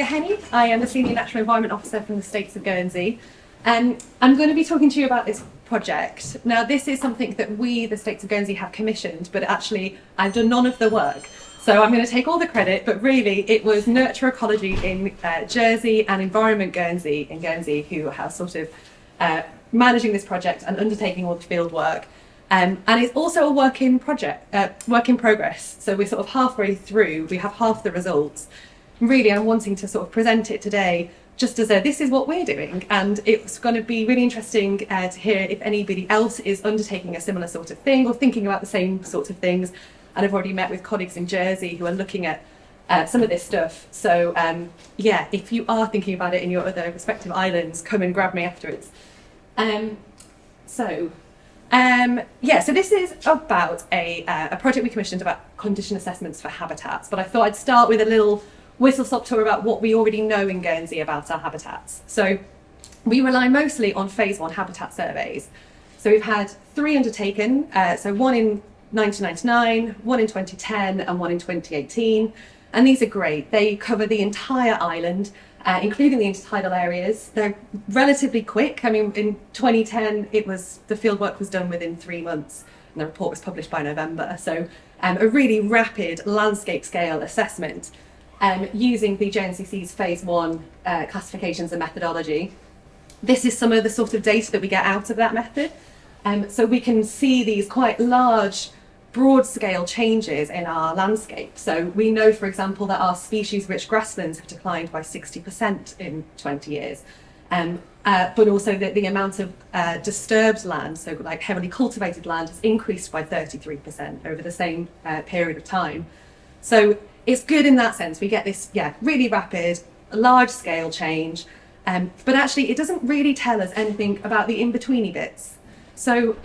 Henney. I am the Senior Natural Environment Officer from the States of Guernsey. I'm going to be talking to you about this project. Now, this is something that we, the States of Guernsey, have commissioned, but actually I've done none of the work. So I'm going to take all the credit, but really it was Nurture Ecology in Jersey and Environment Guernsey in Guernsey who are sort of managing this project and undertaking all the field work. And it's also a work in progress. So we're sort of halfway through, we have half the results. Really, I'm wanting to sort of present it today just as this is what we're doing, and it's going to be really interesting to hear if anybody else is undertaking a similar sort of thing or thinking about the same sorts of things. And I've already met with colleagues in Jersey who are looking at some of this stuff. So yeah, if you are thinking about it in your other respective islands, come and grab me afterwards. So this is about a project we commissioned about condition assessments for habitats, but I thought I'd start with a little whistle-stop tour about what we already know in Guernsey about our habitats. So we rely mostly on phase 1 habitat surveys. So we've had 3 undertaken, so one in 1999, one in 2010 and one in 2018. And these are great. They cover the entire island, including the intertidal areas. They're relatively quick. I mean, in 2010, the field work was done within 3 months and the report was published by November. So a really rapid landscape scale assessment. Using the JNCC's phase 1 classifications and methodology. This is some of the sort of data that we get out of that method. So we can see these quite large, broad scale changes in our landscape. So we know, for example, that our species-rich grasslands have declined by 60% in 20 years. But also that the amount of disturbed land, so like heavily cultivated land, has increased by 33% over the same period of time. So it's good in that sense. We get this, really rapid, large-scale change, but actually it doesn't really tell us anything about the in-betweeny bits. So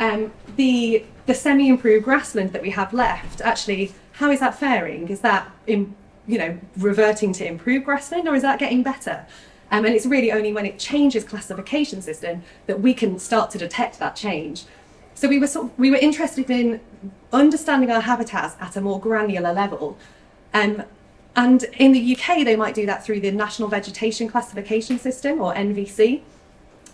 the semi-improved grassland that we have left, actually, how is that faring? Is that reverting to improved grassland, or is that getting better? And it's really only when it changes classification system that we can start to detect that change. So we were interested in understanding our habitats at a more granular level. And in the UK, they might do that through the National Vegetation Classification System, or NVC.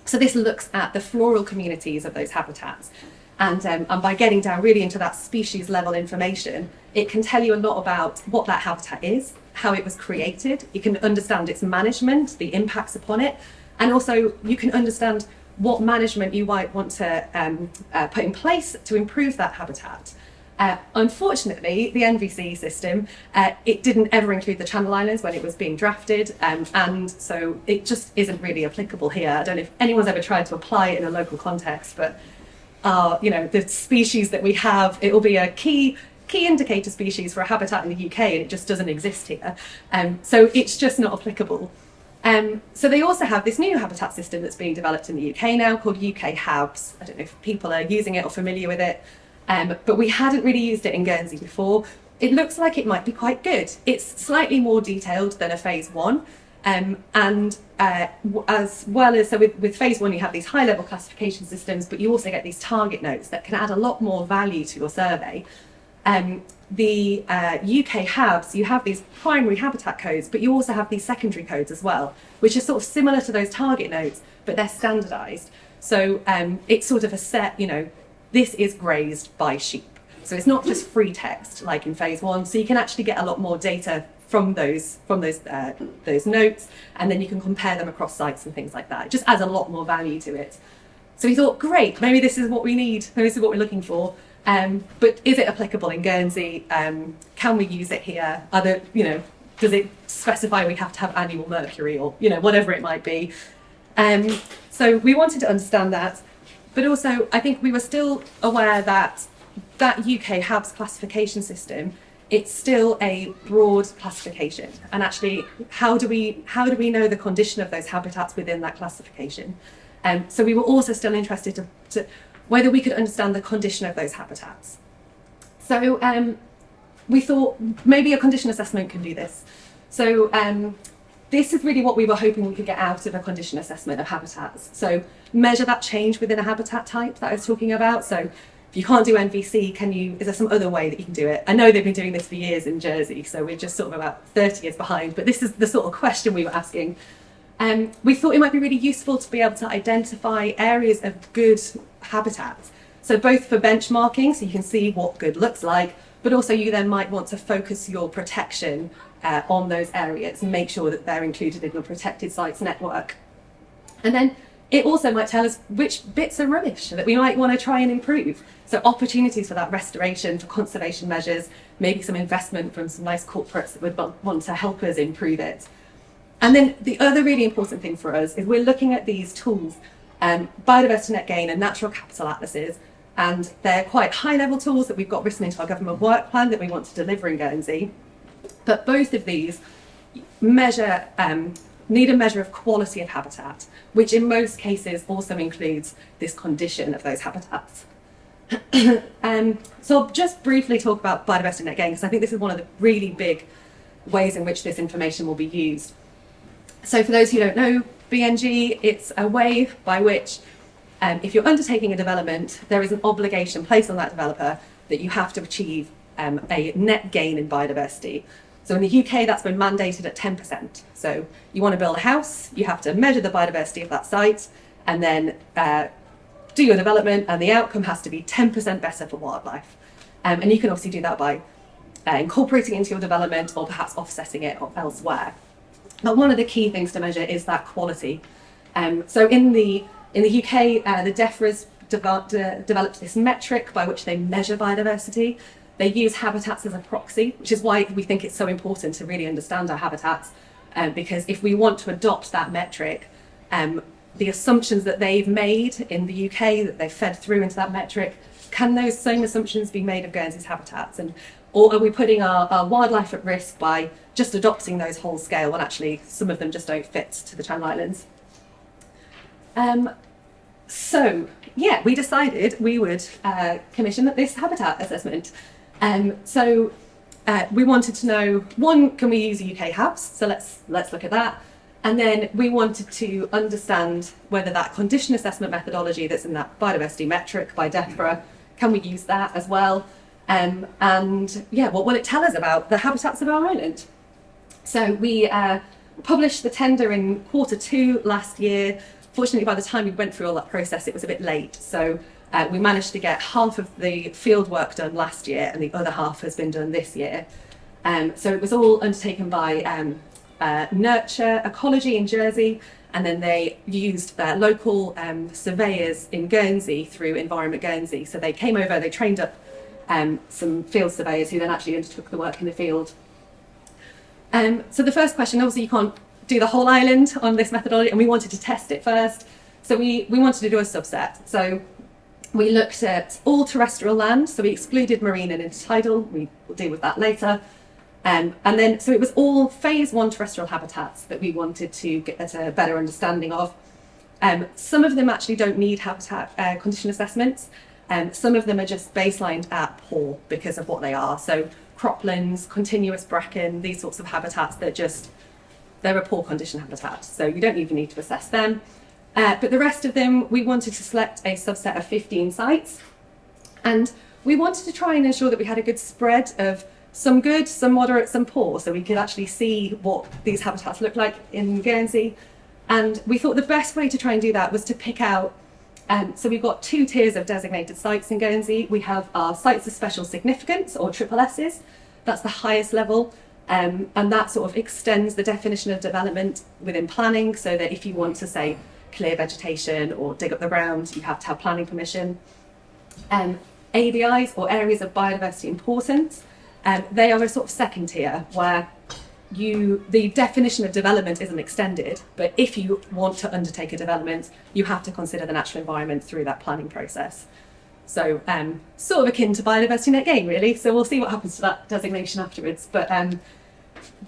So this looks at the floral communities of those habitats. And by getting down really into that species level information, it can tell you a lot about what that habitat is, how it was created. You can understand its management, the impacts upon it. And also you can understand what management you might want to put in place to improve that habitat. Unfortunately, the NVC system, it didn't ever include the Channel Islands when it was being drafted, and so it just isn't really applicable here. I don't know if anyone's ever tried to apply it in a local context, but the species that we have, it will be a key indicator species for a habitat in the UK, and it just doesn't exist here. So it's just not applicable. So they also have this new habitat system that's being developed in the UK now called UK HABs. I don't know if people are using it or familiar with it. But we hadn't really used it in Guernsey before. It looks like it might be quite good. It's slightly more detailed than a phase 1. As well as, so with phase 1, you have these high level classification systems, but you also get these target notes that can add a lot more value to your survey. The UK HABs, you have these primary habitat codes, but you also have these secondary codes as well, which are sort of similar to those target notes, but they're standardized. So it's sort of a set, this is grazed by sheep. So it's not just free text like in phase 1. So you can actually get a lot more data from those notes, and then you can compare them across sites and things like that. It just adds a lot more value to it. So we thought, great, maybe this is what we need. Maybe this is what we're looking for. But is it applicable in Guernsey? Can we use it here? Does it specify we have to have annual mercury or whatever it might be? So we wanted to understand that. But also, I think we were still aware that UK HABs classification system, it's still a broad classification. And actually, how do we know the condition of those habitats within that classification? So we were also still interested to whether we could understand the condition of those habitats. So we thought maybe a condition assessment can do this. So this is really what we were hoping we could get out of a condition assessment of habitats. So measure that change within a habitat type that I was talking about. So if you can't do NVC, is there some other way that you can do it? I know they've been doing this for years in Jersey, so we're just sort of about 30 years behind, but this is the sort of question we were asking. We thought it might be really useful to be able to identify areas of good habitats. So both for benchmarking, so you can see what good looks like, but also you then might want to focus your protection on those areas and make sure that they're included in your protected sites network. And then it also might tell us which bits are rubbish that we might want to try and improve. So opportunities for that restoration, for conservation measures, maybe some investment from some nice corporates that would want to help us improve it. And then the other really important thing for us is we're looking at these tools, biodiversity net gain and natural capital atlases, and they're quite high-level tools that we've got written into our government work plan that we want to deliver in Guernsey. But both of these need a measure of quality of habitat, which in most cases also includes this condition of those habitats. So I'll just briefly talk about biodiversity net gain, because I think this is one of the really big ways in which this information will be used. So for those who don't know, BNG, it's a way by which if you're undertaking a development, there is an obligation placed on that developer that you have to achieve a net gain in biodiversity. So in the UK, that's been mandated at 10%. So you want to build a house, you have to measure the biodiversity of that site, and then do your development, and the outcome has to be 10% better for wildlife. And you can obviously do that by incorporating it into your development or perhaps offsetting it elsewhere. But one of the key things to measure is that quality. So in the UK, the Defra's developed this metric by which they measure biodiversity. They use habitats as a proxy, which is why we think it's so important to really understand our habitats, because if we want to adopt that metric, the assumptions that they've made in the UK, that they've fed through into that metric, can those same assumptions be made of Guernsey's habitats? Or are we putting our wildlife at risk by just adopting those whole scale when actually some of them just don't fit to the Channel Islands? So yeah, we decided we would commission this habitat assessment. We wanted to know, one, can we use a UK house? So let's look at that. And then we wanted to understand whether that condition assessment methodology that's in that biodiversity metric by Defra, can we use that as well? And yeah, what will it tell us about the habitats of our island? So we published the tender in Q2 last year. Fortunately, by the time we went through all that process, it was a bit late. So we managed to get half of the field work done last year, and the other half has been done this year. So it was all undertaken by Nurture Ecology in Jersey, and then they used local surveyors in Guernsey through Environment Guernsey. So they came over, they trained up some field surveyors who then actually undertook the work in the field. So the first question, obviously you can't do the whole island on this methodology, and we wanted to test it first. So we wanted to do a subset. So we looked at all terrestrial land, so we excluded marine and intertidal. We will deal with that later. And then, so it was all phase 1 terrestrial habitats that we wanted to get a better understanding of. Some of them actually don't need habitat condition assessments. Some of them are just baselined at poor because of what they are. So croplands, continuous bracken, these sorts of habitats that they're a poor condition habitat. So you don't even need to assess them. But the rest of them, we wanted to select a subset of 15 sites. And we wanted to try and ensure that we had a good spread of some good, some moderate, some poor, so we could actually see what these habitats look like in Guernsey. And we thought the best way to try and do that was to pick out, so we've got 2 tiers of designated sites in Guernsey. We have our sites of special significance, or triple S's. That's the highest level. And that sort of extends the definition of development within planning, so that if you want to, say, clear vegetation or dig up the ground, you have to have planning permission. ABIs, or areas of biodiversity importance, they are a sort of second tier where the definition of development isn't extended, but if you want to undertake a development, you have to consider the natural environment through that planning process. So sort of akin to biodiversity net gain, really. So we'll see what happens to that designation afterwards. But and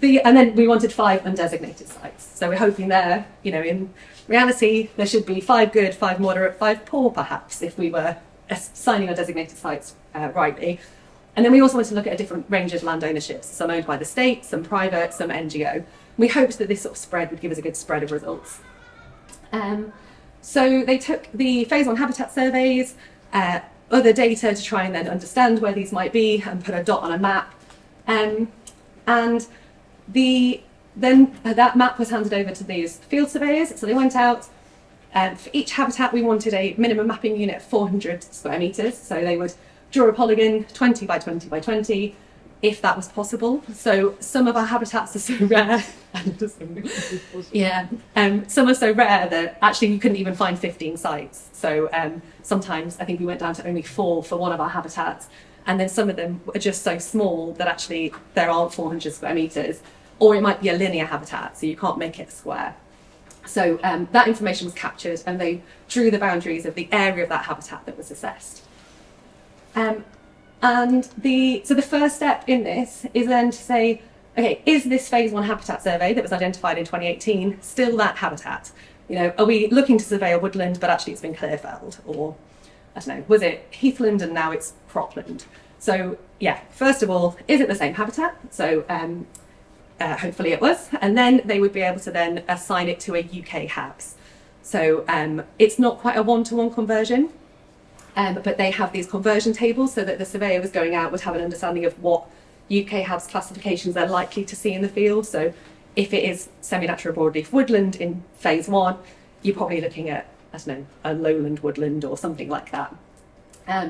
then we wanted 5 undesignated sites. So we're hoping there, in reality, there should be 5 good, 5 moderate, 5 poor, perhaps, if we were assigning our designated sites rightly. And then we also wanted to look at a different range of land ownerships, some owned by the state, some private, some NGO. We hoped that this sort of spread would give us a good spread of results. So they took the phase 1 habitat surveys, other data to try and then understand where these might be and put a dot on a map. And then that map was handed over to these field surveyors. So they went out, for each habitat we wanted a minimum mapping unit of 400 square metres. So they would draw a polygon 20 by 20 by 20, if that was possible. So some of our habitats are so rare, some are so rare that actually you couldn't even find 15 sites. So sometimes I think we went down to only 4 for one of our habitats, and then some of them are just so small that actually there aren't 400 square metres, or it might be a linear habitat, so you can't make it a square. So that information was captured, and they drew the boundaries of the area of that habitat that was assessed. So the first step in this is then to say, okay, is this phase 1 habitat survey that was identified in 2018 still that habitat? Are we looking to survey a woodland, but actually it's been clearfelled? Or, I don't know, was it heathland and now it's cropland? So yeah, first of all, is it the same habitat? So hopefully it was. And then they would be able to then assign it to a UK HABS. So it's not quite a one-to-one conversion. But they have these conversion tables so that the surveyor was going out would have an understanding of what UK HABS classifications they're likely to see in the field. So if it is semi-natural broadleaf woodland in phase 1, you're probably looking at, I don't know, a lowland woodland or something like that.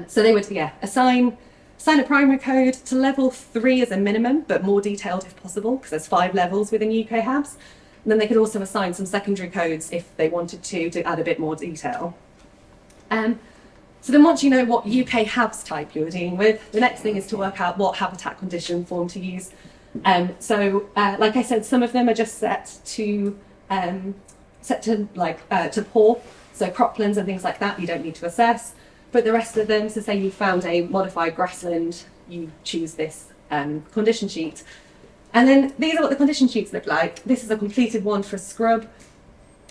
So they would, assign a primary code to level 3 as a minimum, but more detailed if possible, because there's 5 levels within UK HABS. And then they could also assign some secondary codes if they wanted to add a bit more detail. So then once you know what UK HABS type you're dealing with, the next thing is to work out what habitat condition form to use. Like I said, some of them are just set to poor, so croplands and things like that you don't need to assess. But the rest of them, so say you found a modified grassland, you choose this condition sheet. And then these are what the condition sheets look like. This is a completed one for a scrub.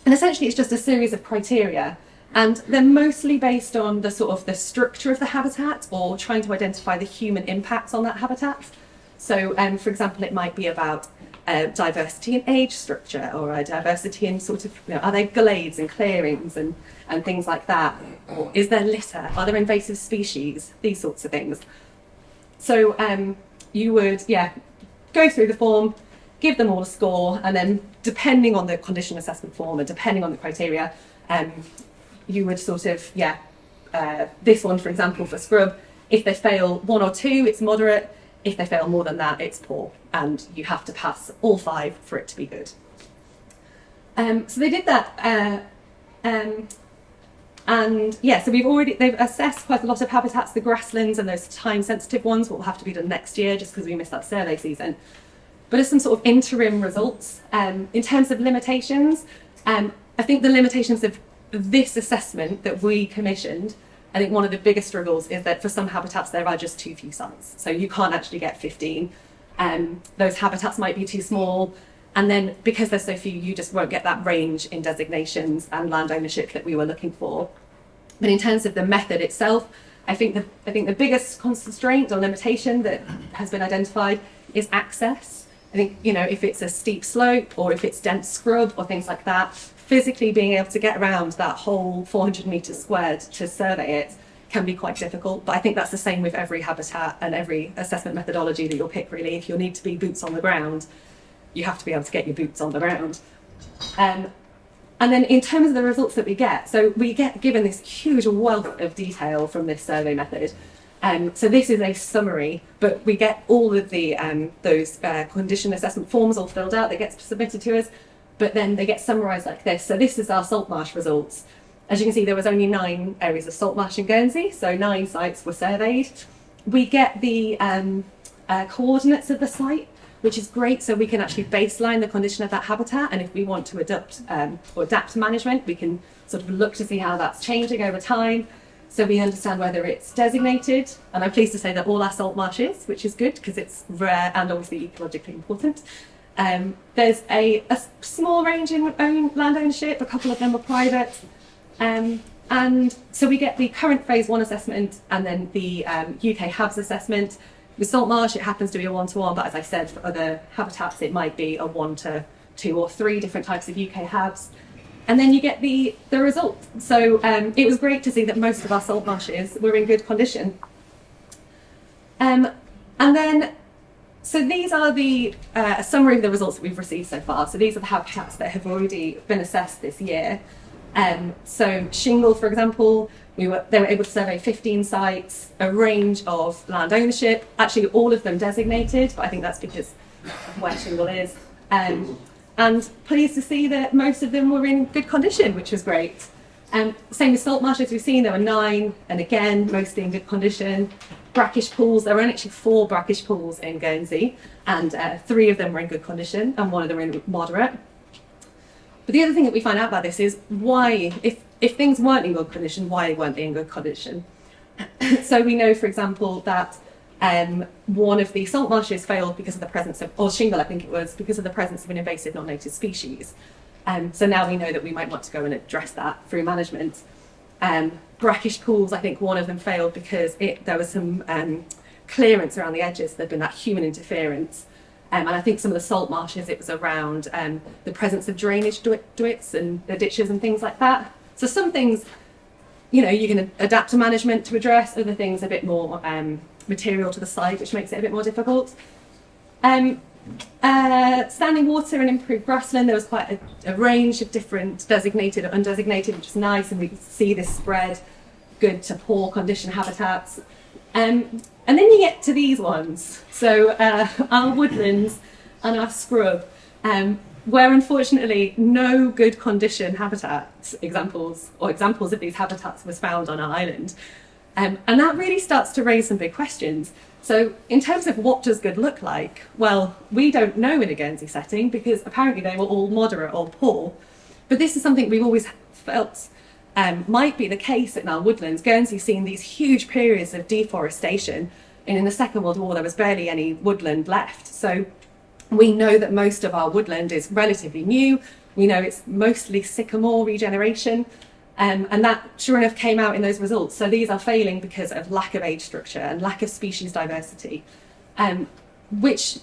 And essentially it's just a series of criteria. And they're mostly based on the structure of the habitat or trying to identify the human impacts on that habitat. So, for example, it might be about diversity in age structure, or a diversity in are there glades and clearings and things like that? Or is there litter? Are there invasive species? These sorts of things. So you would, go through the form, give them all a score, and then depending on the condition assessment form and depending on the criteria, you would this one, for example, for scrub, if they fail 1 or 2, it's moderate. If they fail more than that, it's poor. And you have to pass all 5 for it to be good. So they did that. So they've assessed quite a lot of habitats, the grasslands and those time-sensitive ones will have to be done next year just because we missed that survey season. But as some sort of interim results, in terms of limitations, I think the limitations of this assessment that we commissioned, I think one of the biggest struggles is that for some habitats there are just too few sites. So you can't actually get 15. Those habitats might be too small. And then because there's so few, you just won't get that range in designations and land ownership that we were looking for. But in terms of the method itself, I think the biggest constraint or limitation that has been identified is access. I think, if it's a steep slope or if it's dense scrub or things like that, physically being able to get around that whole 400 metres squared to survey it can be quite difficult. But I think that's the same with every habitat and every assessment methodology that you'll pick, really. If you'll need to be boots on the ground, you have to be able to get your boots on the ground. And then in terms of the results that we get, so we get given this huge wealth of detail from this survey method. So this is a summary, but we get all of the those condition assessment forms all filled out that gets submitted to us, but then they get summarised like this. So this is our salt marsh results. As you can see, there was only 9 areas of salt marsh in Guernsey, so 9 sites were surveyed. We get the coordinates of the site, which is great, so we can actually baseline the condition of that habitat, and if we want to adapt to management, we can sort of look to see how that's changing over time. So we understand whether it's designated, and I'm pleased to say that all our salt marsh is, which is good because it's rare and obviously ecologically important. There's a small range in land ownership, a couple of them are private. And so we get the current phase 1 assessment and then the UK HABS assessment. With salt marsh, it happens to be a 1-to-1, but as I said, for other habitats, it might be a 1 to 2 or 3 different types of UK HABS. And then you get the result. So it was great to see that most of our salt marshes were in good condition. And then, so these are a summary of the results that we've received so far. So these are the habitats that have already been assessed this year. So shingle, for example, they were able to survey 15 sites, a range of land ownership, actually all of them designated, but I think that's because of where shingle is. And pleased to see that most of them were in good condition, which was great. Same with salt marshes, we've seen there were 9, and again, mostly in good condition. Brackish pools, there were actually 4 brackish pools in Guernsey, and 3 of them were in good condition, and 1 of them were in moderate. But the other thing that we find out about this is why, if things weren't in good condition, why weren't they in good condition? So we know, for example, that one of the salt marshes failed because of the presence of, or shingle I think it was, because of the presence of an invasive non-native species. So now we know that we might want to go and address that through management. Brackish pools, I think one of them failed because there was some clearance around the edges. There'd been that human interference. And I think some of the salt marshes, it was around the presence of drainage duits and the ditches and things like that. So some things, you know, you can adapt to management to address, other things a bit more material to the site, which makes it a bit more difficult. Standing water and improved grassland, there was quite a range of different designated or undesignated, which is nice, and we can see this spread, good to poor condition habitats. And then you get to these ones, so our woodlands and our scrub, where unfortunately no good condition habitat examples of these habitats was found on our island. And that really starts to raise some big questions. So in terms of what does good look like, well, we don't know in a Guernsey setting because apparently they were all moderate or poor. But this is something we've always felt might be the case in our woodlands. Guernsey's seen these huge periods of deforestation, and in the Second World War there was barely any woodland left. So we know that most of our woodland is relatively new. We know it's mostly sycamore regeneration. And that, sure enough, came out in those results. So these are failing because of lack of age structure and lack of species diversity, which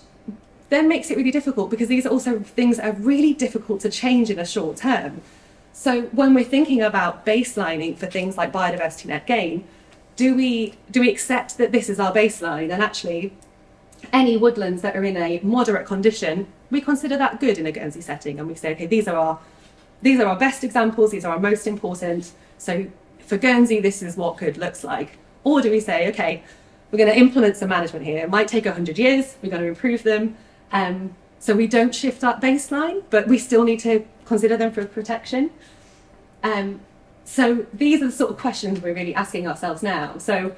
then makes it really difficult because these are also things that are really difficult to change in a short term. So when we're thinking about baselining for things like biodiversity net gain, do we accept that this is our baseline, and actually any woodlands that are in a moderate condition, we consider that good in a Guernsey setting, and we say, okay, these are our best examples, these are our most important. So for Guernsey, this is what good looks like. Or do we say, okay, we're going to implement some management here. It might take 100 years, we're going to improve them. So we don't shift our baseline, but we still need to consider them for protection. So these are the sort of questions we're really asking ourselves now. So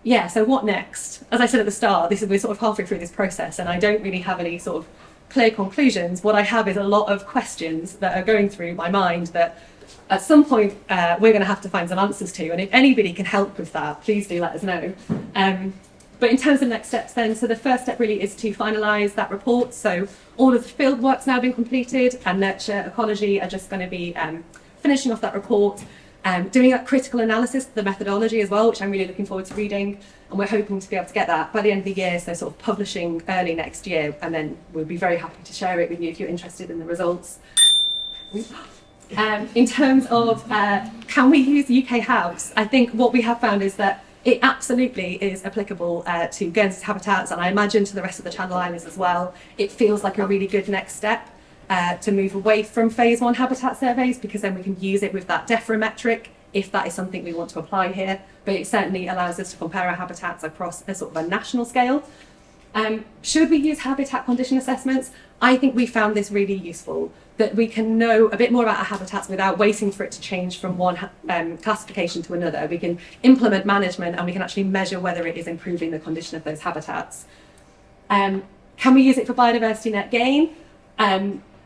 yeah, so what next? As I said at the start, we're sort of halfway through this process, and I don't really have any sort of clear conclusions. What I have is a lot of questions that are going through my mind that at some point we're going to have to find some answers to, and if anybody can help with that, please do let us know. But in terms of next steps then, so the first step really is to finalise that report. So all of the field work's now been completed, and Nurture Ecology are just going to be finishing off that report, doing that critical analysis of the methodology as well, which I'm really looking forward to reading, and we're hoping to be able to get that by the end of the year, so sort of publishing early next year, and then we'll be very happy to share it with you if you're interested in the results. In terms of can we use UK HABs, I think what we have found is that it absolutely is applicable to Guernsey's habitats, and I imagine to the rest of the Channel Islands as well. It feels like a really good next step to move away from phase 1 habitat surveys, because then we can use it with that Defra metric if that is something we want to apply here. But it certainly allows us to compare our habitats across a sort of a national scale. Should we use habitat condition assessments? I think we found this really useful, that we can know a bit more about our habitats without waiting for it to change from one classification to another. We can implement management, and we can actually measure whether it is improving the condition of those habitats. Can we use it for biodiversity net gain?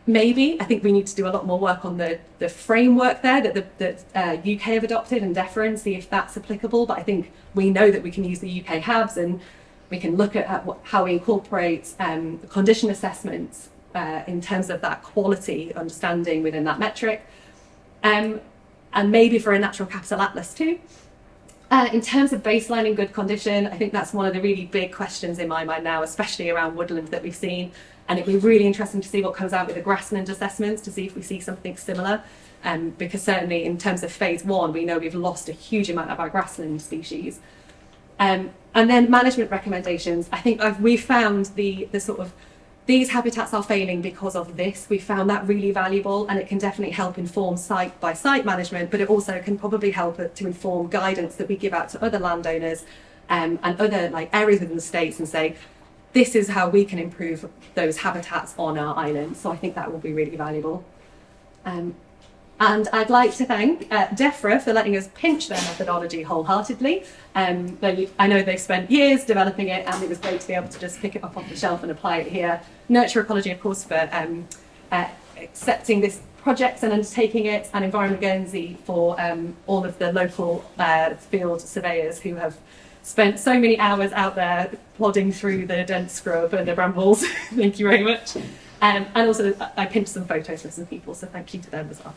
Maybe. I think we need to do a lot more work on the framework there that UK have adopted and Defra, and see if that's applicable. But I think we know that we can use the UK HABs, and we can look at how we incorporate condition assessments in terms of that quality understanding within that metric, and maybe for a natural capital atlas too. In terms of baseline in good condition, I think that's one of the really big questions in my mind now, especially around woodland that we've seen. And it'd be really interesting to see what comes out with the grassland assessments, to see if we see something similar. Because certainly in terms of phase 1, we know we've lost a huge amount of our grassland species. And then management recommendations. I think we've found the sort of, these habitats are failing because of this. We found that really valuable, and it can definitely help inform site by site management, but it also can probably help to inform guidance that we give out to other landowners and other areas within the states, and say, this is how we can improve those habitats on our island. So I think that will be really valuable. And I'd like to thank Defra for letting us pinch their methodology wholeheartely. I know they've spent years developing it, and it was great to be able to just pick it up off the shelf and apply it here. Nurture Ecology, of course, for accepting this project and undertaking it, and Environment Guernsey for all of the local field surveyors who have spent so many hours out there plodding through the dense scrub and the brambles. Thank you very much. And also I pinched some photos for some people, so thank you to them as well.